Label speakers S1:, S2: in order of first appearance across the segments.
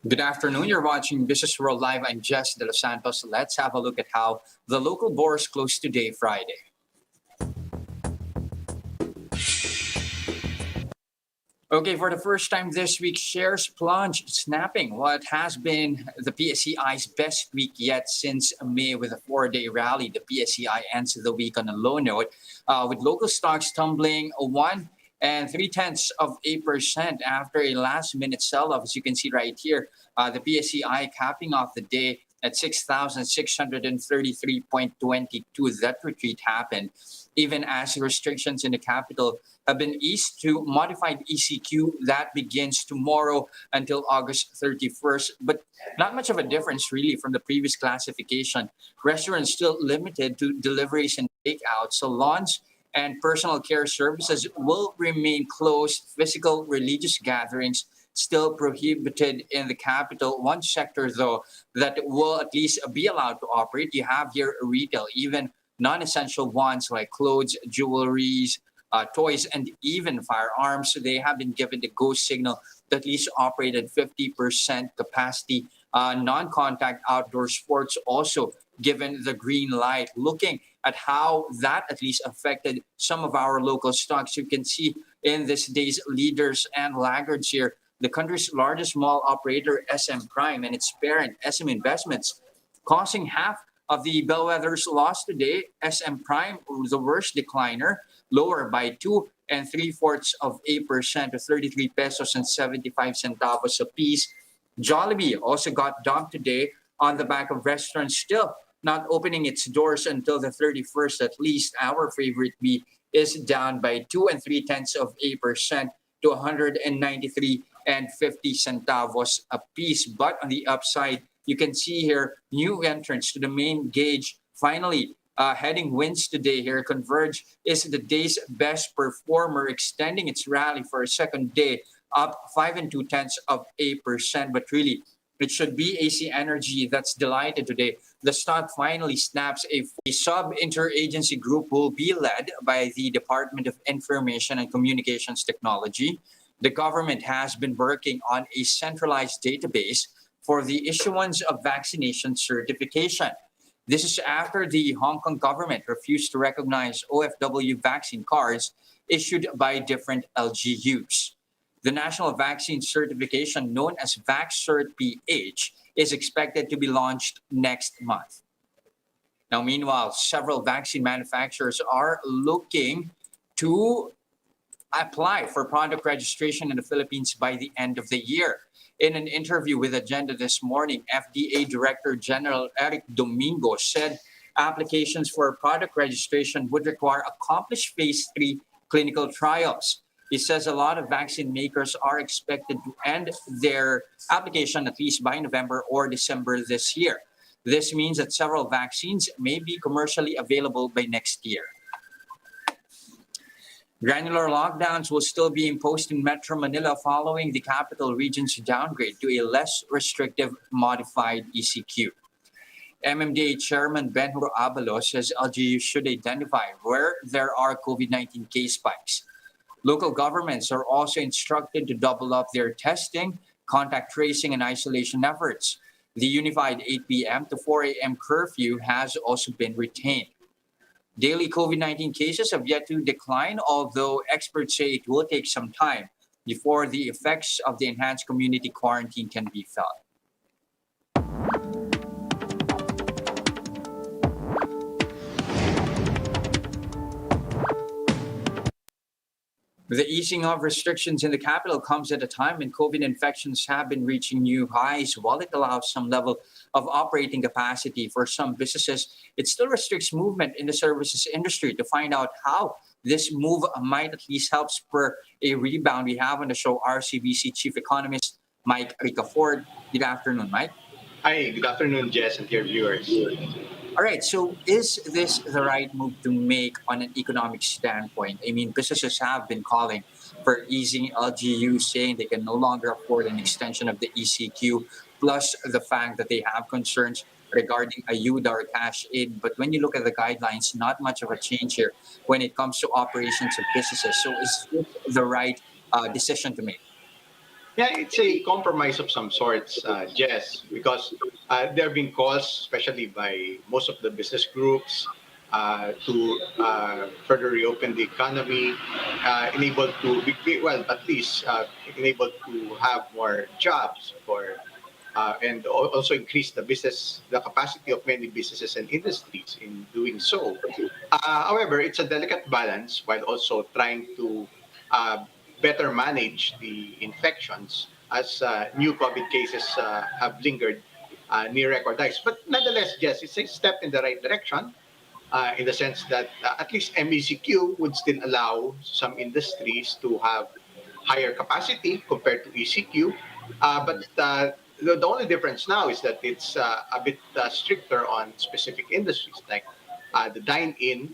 S1: Good afternoon. You're watching Businessworld Live. I'm Jess Delos Santos. Let's have a look at how the local bourse closed today, Friday. Okay, for the first time this week, shares plunged, snapping what has been the PSEi's best week yet since May with a four-day rally. The PSEi ends the week on a low note, with local stocks tumbling 1.3% after a last-minute sell-off. As you can see right here, the PSEi capping off the day at 6,633.22. That retreat happened even as restrictions in the capital have been eased to modified ECQ that begins tomorrow until August 31st. But not much of a difference really from the previous classification. Restaurants still limited to deliveries and takeout. Salons and personal care services will remain closed. Physical religious gatherings still prohibited in the capital. One sector, though, that will at least be allowed to operate, you have here retail, even non-essential ones like clothes, jewelries, toys, and even firearms. They have been given the go signal to at least operate at 50% capacity. Non-contact outdoor sports also given the green light. Looking at how that at least affected some of our local stocks, you can see in this day's leaders and laggards here. The country's largest mall operator, SM Prime, and its parent, SM Investments, causing half of the bellwether's loss today. SM Prime, the worst decliner, lower by 2.75% to 33 pesos and 75 centavos a piece. Jollibee also got dumped today on the back of restaurants still not opening its doors until the 31st at least. Our favorite bee is down by 2.3% to 193.50 centavos a piece. But on the upside, you can see here new entrants to the main gauge. Finally, heading wins today here. Converge is the day's best performer, extending its rally for a second day, up 5.2%. But really, it should be AC Energy that's delighted today. The stock finally snaps a sub-interagency group will be led by the Department of Information and Communications Technology. The government has been working on a centralized database for the issuance of vaccination certification. This is after the Hong Kong government refused to recognize OFW vaccine cards issued by different LGUs. The National Vaccine Certification, known as VaxCert-PH, is expected to be launched next month. Now, meanwhile, several vaccine manufacturers are looking to apply for product registration in the Philippines by the end of the year. In an interview with Agenda this morning, FDA Director General Eric Domingo said applications for product registration would require accomplished phase 3 clinical trials. He says a lot of vaccine makers are expected to end their application at least by November or December this year. This means that several vaccines may be commercially available by next year. Granular lockdowns will still be imposed in Metro Manila following the capital region's downgrade to a less restrictive modified ECQ. MMDA Chairman Benhur Abalos says LGU should identify where there are COVID-19 case spikes. Local governments are also instructed to double up their testing, contact tracing, and isolation efforts. The unified 8 p.m. to 4 a.m. curfew has also been retained. Daily COVID-19 cases have yet to decline, although experts say it will take some time before the effects of the enhanced community quarantine can be felt. The easing of restrictions in the capital comes at a time when COVID infections have been reaching new highs. While it allows some level of operating capacity for some businesses, it still restricts movement in the services industry. To find out how this move might at least help spur a rebound, we have on the show RCBC Chief Economist Mike Ricafort. Good afternoon, Mike.
S2: Hi, good afternoon, Jess, and dear viewers.
S1: All right, so is this the right move to make on an economic standpoint? I mean, businesses have been calling for easing LGU, saying they can no longer afford an extension of the ECQ, plus the fact that they have concerns regarding ayuda or cash aid. But when you look at the guidelines, not much of a change here when it comes to operations of businesses. So is this the right decision to make?
S2: Yeah, it's a compromise of some sorts, Jess, because there have been calls, especially by most of the business groups, to further reopen the economy, enabled to be, well, at least enabled to have more jobs for and also increase the capacity of many businesses and industries in doing so. However, it's a delicate balance while also trying to uh, better manage the infections as new COVID cases have lingered near record highs. But nonetheless, yes, it's a step in the right direction in the sense that at least MECQ would still allow some industries to have higher capacity compared to ECQ. But the only difference now is that it's a bit stricter on specific industries like the dine-in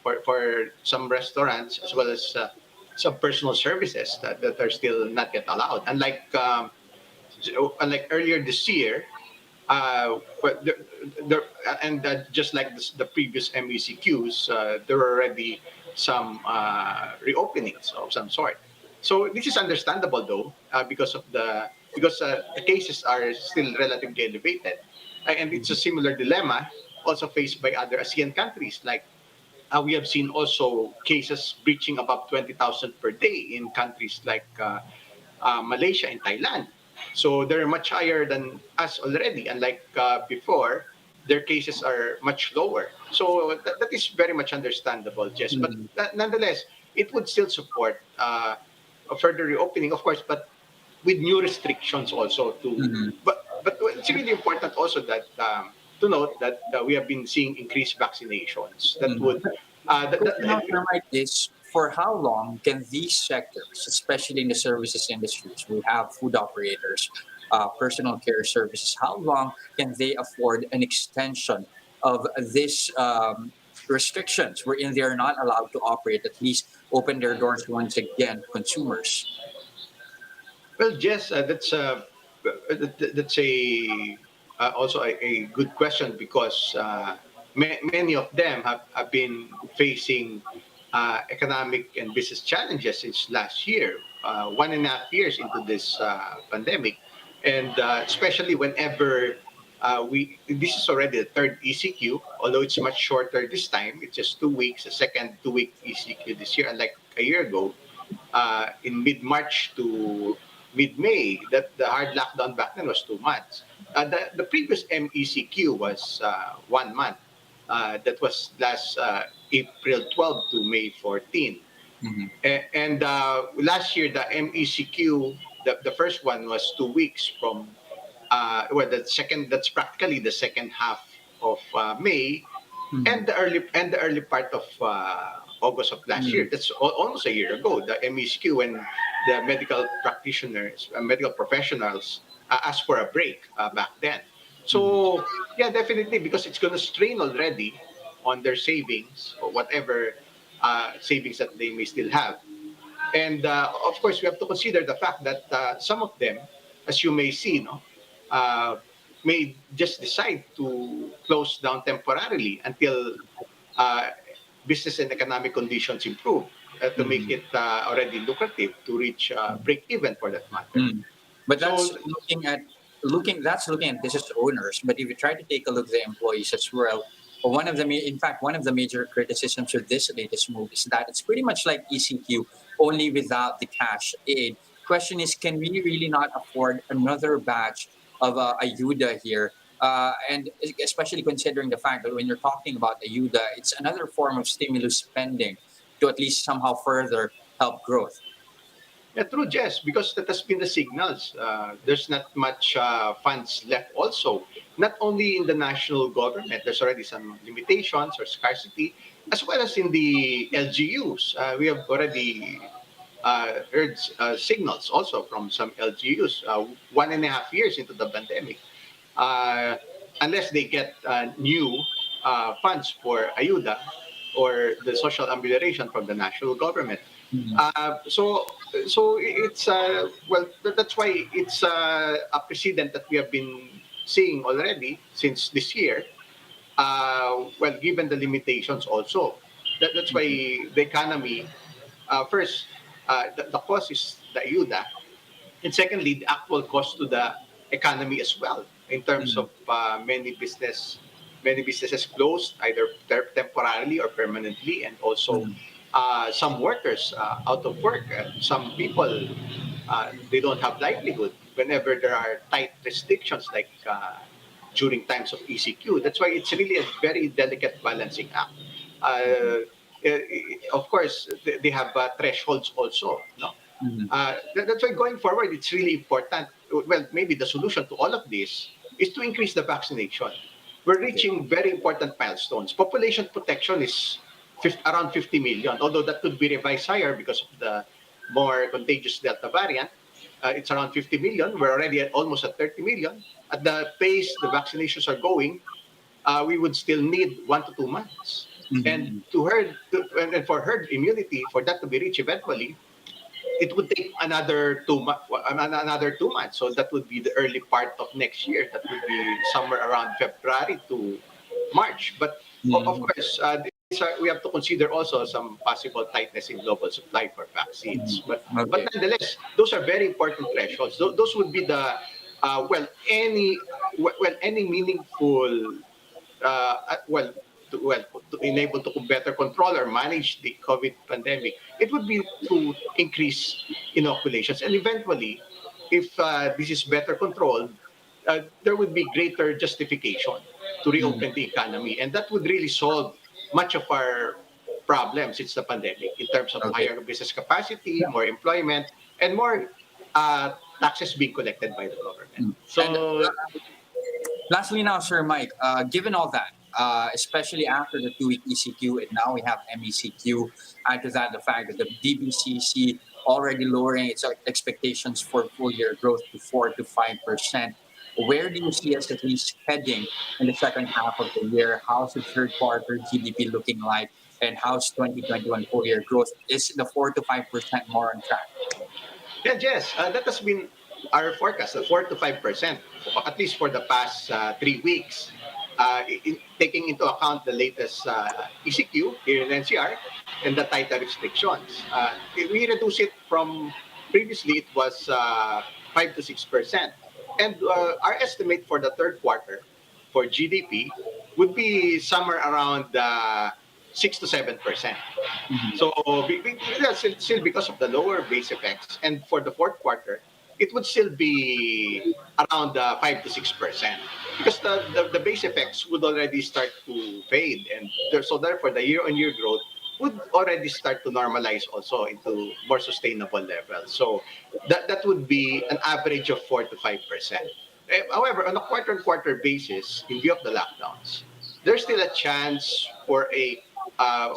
S2: for some restaurants as well as some personal services that are still not yet allowed. Unlike earlier this year, but and just like the previous MECQs, there were already some reopenings of some sort. So this is understandable though, because the cases are still relatively elevated, and it's a similar dilemma also faced by other ASEAN countries. Like we have seen also cases breaching above 20,000 per day in countries like Malaysia and Thailand. So they're much higher than us already. Unlike before, their cases are much lower. So that is very much understandable, Jess. But
S1: Mhm.
S2: nonetheless, it would still support a further reopening, of course, but with new restrictions also.
S1: Mhm.
S2: But it's really important also that to note that we have been seeing increased vaccinations that
S1: Mhm.
S2: would that
S1: Question on Thermite is for how long can these sectors, especially in the services industries, we have food operators, personal care services, how long can they afford an extension of this restrictions wherein they are not allowed to operate, at least open their doors once again to consumers?
S2: Well, Jess, that's a also a good question because many of them have been facing economic and business challenges since last year, 1.5 years into this pandemic, and especially whenever this is already the third ECQ, although it's much shorter this time. It's just 2 weeks, a second 2 week ECQ this year, unlike a year ago in mid-March to mid-May. That the hard lockdown back then was 2 months. The previous MECQ was 1 month. That was last April 12 to May 14.
S1: Mhm.
S2: And last year, the MECQ, the first one was 2 weeks from, well, the second, that's practically the second half of May
S1: Mhm.
S2: and the early part of August of last
S1: Mhm.
S2: year. That's almost a year ago. The MESQ and the medical practitioners, medical professionals asked for a break back then.
S1: Mhm.
S2: So yeah, definitely because it's going to strain already on their savings or whatever savings that they may still have. And of course, we have to consider the fact that some of them, as you may see, no, uh, may just decide to close down temporarily until uh, business and economic conditions improve to make
S1: Mhm.
S2: it already lucrative to reach break even for that matter.
S1: Mm. But
S2: So
S1: that's looking at business owners. But if you try to take a look at the employees as well, one of the in fact one of the major criticisms of this latest move is that it's pretty much like ECQ only without the cash aid. Question is, can we really not afford another batch of ayuda here? And especially considering the fact that when you're talking about ayuda, it's another form of stimulus spending to at least somehow further help growth.
S2: yeah, true, Jess, because that has been the signals. There's not much funds left also. Not only in the national government, there's already some limitations or scarcity, as well as in the LGUs. We have already heard signals also from some LGUs 1.5 years into the pandemic. Uh, Unless they get new funds for ayuda or the social amelioration from the national government. So it's well that's why it's a precedent that we have been seeing already since this year. Well, given the limitations also, that's why the economy first the cause is the ayuda, And secondly, the actual cost to the economy as well, in terms
S1: Mhm.
S2: of many businesses closed either temporarily or permanently, and also
S1: Mhm.
S2: some workers out of work. Some people they don't have livelihood whenever there are tight restrictions like during times of ECQ. That's why it's really a very delicate balancing act.
S1: Mhm.
S2: Of course, they have thresholds also. No,
S1: Mhm.
S2: that's why going forward, it's really important. Well, maybe the solution to all of this is to increase the vaccination. We're
S1: Okay.
S2: reaching very important milestones. Population protection is around 50 million, although that could be revised higher because of the more contagious Delta variant. It's around 50 million. We're already at almost at 30 million. At the pace the vaccinations are going, we would still need 1 to 2 months. And
S1: Mhm.
S2: and for herd immunity, for that to be reached eventually, it would take another 2 months. So that would be the early part of next year. That would be somewhere around February to March. But of
S1: Mhm.
S2: course, we have to consider also some possible tightness in global supply for
S1: Mhm.
S2: vaccines. But
S1: Okay.
S2: nonetheless, those are very important thresholds. Those would be the any meaningful well, to enable to better control or manage the COVID pandemic, it would be to increase inoculations. And eventually, if this is better controlled, there would be greater justification to
S1: Mhm.
S2: reopen the economy. And that would really solve much of our problems since the pandemic in terms of
S1: Okay.
S2: higher business capacity, more employment, and more taxes being collected by the government.
S1: Mm. And
S2: So
S1: lastly, now, Sir Mike, given all that, especially after the 2 week ECQ, and now we have MECQ, add to that the fact that the DBCC already lowering its expectations for full year growth to 4 to 5%. Where do you see us at least heading in the second half of the year? How's the third quarter GDP looking like? And how's 2021 full year growth? Is the 4 to 5% more on track?
S2: yeah, yes, that has been our forecast, 4 to 5%, at least for the past 3 weeks. Taking into account the latest ECQ here in NCR and the tighter restrictions, we reduce it from previously it was 5 to 6%, and our estimate for the third quarter for GDP would be somewhere around 6 to 7%.
S1: Mhm.
S2: So that's still because of the lower base effects, and for the fourth quarter, it would still be around 5 to 6%, because the base effects would already start to fade, and so therefore the year-on-year growth would already start to normalize also into more sustainable levels. So that would be an average of 4 to 5%. However, on a quarter-on-quarter basis, in view of the lockdowns, there's still a chance for a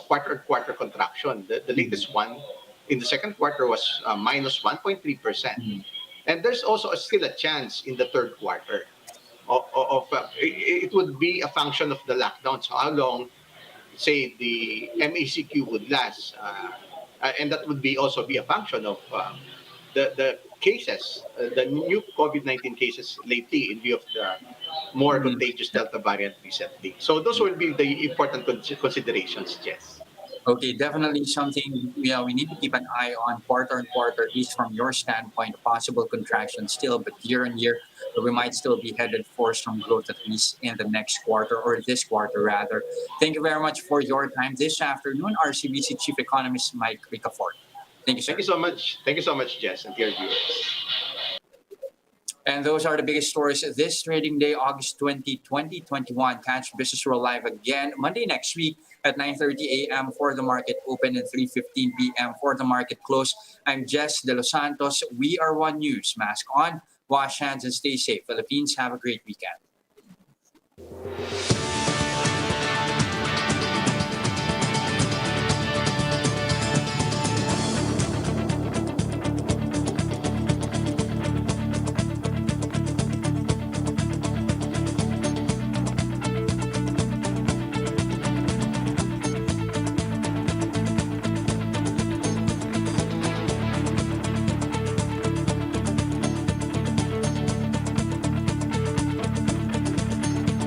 S2: quarter-on-quarter contraction. The
S1: Mhm.
S2: latest one in the second quarter was minus 1.3%.
S1: Mhm.
S2: And there's also still a chance in the third quarter it would be a function of the lockdowns, how long, say, the MECQ would last. And that would be also be a function of the cases, the new COVID-19 cases lately, in view of the more
S1: Mhm.
S2: contagious Delta variant recently. So those will be the important considerations, Jess.
S1: Okay, definitely something we need to keep an eye on quarter and quarter, at least from your standpoint, possible contraction still, but year on year, we might still be headed for some growth at least in the next quarter or this quarter rather. Thank you very much for your time this afternoon, RCBC Chief Economist Mike Ricafort. Thank you,
S2: Thank
S1: sir.
S2: you so much. Thank you so much, Jess, and dear viewers.
S1: And those are the biggest stories this trading day, August 20, 2021. Catch Business World Live again Monday next week at 9:30 a.m. for the market open and 3:15 p.m. for the market close. I'm Jess Delos Santos. We are One News. Mask on, wash hands, and stay safe. Philippines, have a great weekend.